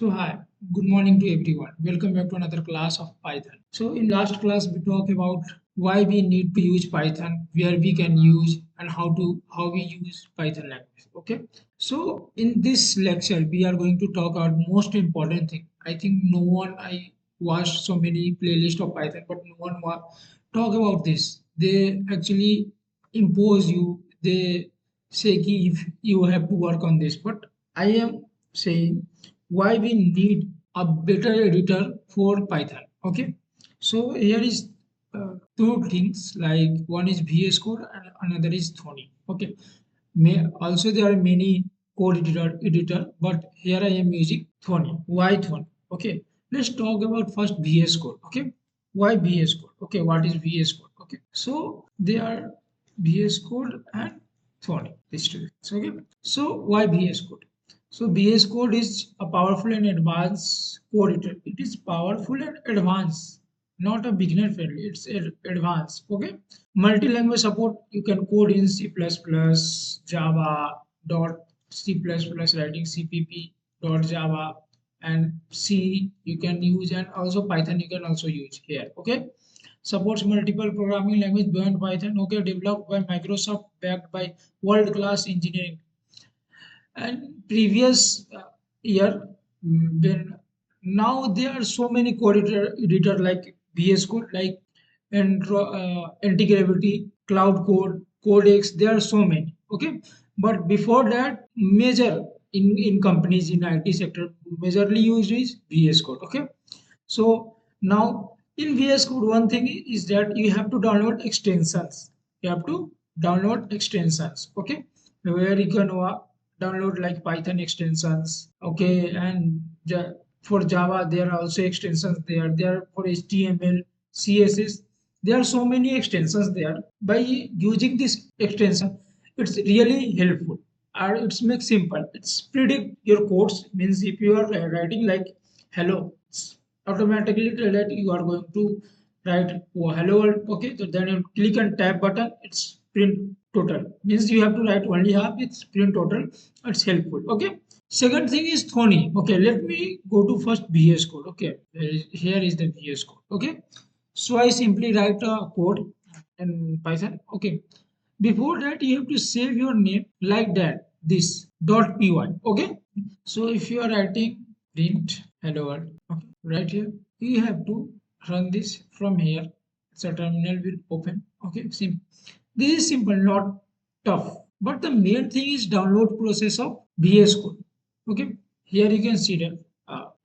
So hi, good morning to everyone. Welcome back to another class of Python. So in last class we talked about why we need to use Python, where we can use and how we use Python language. Okay. So in this lecture we are going to talk about most important thing. I think no one I watched so many playlists of Python, but no one talk about this. They actually impose you. They say ki if you have to work on this, but I am saying why we need a better editor for Python. Okay, so here is two things, like one is VS Code and another is Thonny. Okay, also there are many code editor, but here I am using Thonny. Why Thonny? Okay, let's talk about first VS Code. Okay, why VS Code? Okay, what is VS Code? Okay, so they are VS Code and Thonny, these two. Okay, so why VS Code? So VS Code is a powerful and advanced code editor. It is powerful and advanced, not a beginner friendly. It's advanced. Okay. Multi-language support. You can code in C++, Java, C++, writing CPP, Java, and C you can use, and also Python you can also use here. Okay. Supports multiple programming language beyond Python. Okay. Developed by Microsoft, backed by world-class engineering. And previous year, when now there are so many code editor like VS Code, like anti-gravity, cloud code, codex. There are so many. Okay, but before that, major in companies in IT sector, majorly used is VS Code. Okay, so now in VS Code, one thing is that you have to download extensions. You have to download extensions. Okay, where you can download like Python extensions. Okay, and for Java there are also extensions there. There for HTML, CSS. There are so many extensions there. By using this extension, it's really helpful. Or it's make simple. It's predict your codes. Means if you are writing like hello, it's automatically tell that you are going to write hello world. Okay, so then you click on tab button. It's print total. Means you have to write only half. It's print total. It's helpful. Okay. Second thing is Thonny. Okay, let me go to first VS Code. Okay, here is the VS Code. Okay, so I simply write a code in Python. Okay, before that you have to save your name like that. This .py. Okay, so if you are writing print hello world, okay, right here you have to run this from here. So terminal will open. Okay, simple. This is simple, not tough. But the main thing is download process of VS Code. Okay, here you can see the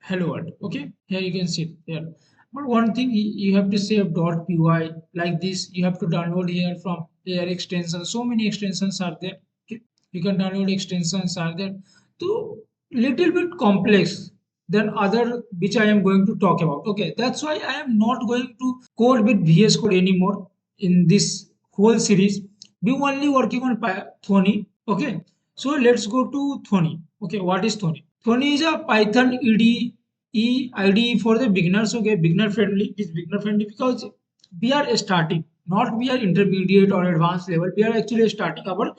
hello world. Okay, here you can see here. But one thing you have to save .py like this. You have to download here from here extension. So many extensions are there. Okay, you can download extensions are there. So little bit complex than other which I am going to talk about. Okay, that's why I am not going to code with VS Code anymore in this whole series. We only working on Thonny. Okay, so let's go to Thonny. Okay, what is Thonny? Thonny is a Python IDE for the beginners. Okay, beginner friendly. It is beginner friendly because we are starting, not we are intermediate or advanced level. We are actually starting our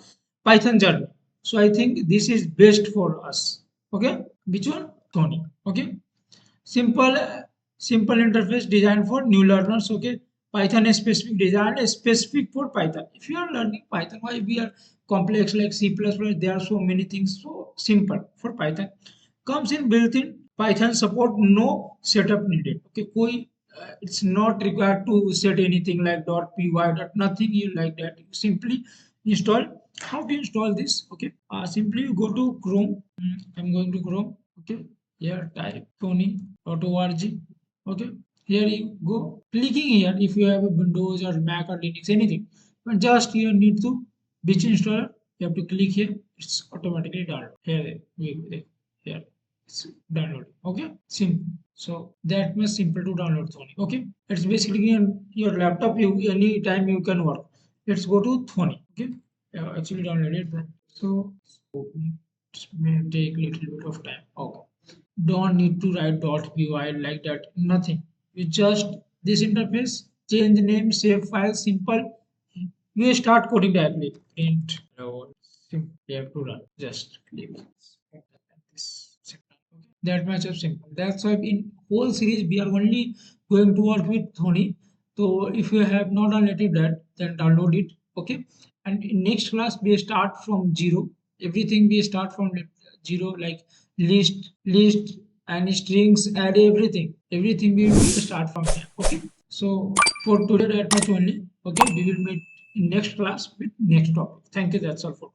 Python journey. So I think this is best for us. Okay, which one? Thonny. Okay, simple simple interface designed for new learners. Okay, Python is specific design is specific for Python. If you are learning Python, why we are complex like C++? There are so many things. So simple for Python. Comes in built-in Python support. No setup needed. Okay, it's not required to set anything like .py. Nothing you like that. You simply install. How to install this? Okay, simply you go to Chrome. I'm going to Chrome. Okay, here type thonny.org. Okay, here you go. Clicking here if you have a Windows or Mac or Linux, anything. But just you need to which installer. You have to click here. It's automatically download. Here it's downloading. Okay, simple. So that much simple to download Thonny. Okay, it's basically on your laptop. You anytime you can work. Let's go to Thonny. Okay, actually downloaded. So it may take little bit of time. Okay, don't need to write .py like that. Nothing. You just this interface, change the name, save file, simple. You start coding directly. Print. Simple. You have to run. Just leave this. That much of simple. That's why in whole series we are only going to work with Thonny. So if you have not downloaded that, then download it. Okay. And in next class we start from zero. Everything we start from zero, like list and strings, add everything. Everything we will start from here. Okay. So for today that much only. Okay. We will meet in next class with next topic. Thank you. That's all for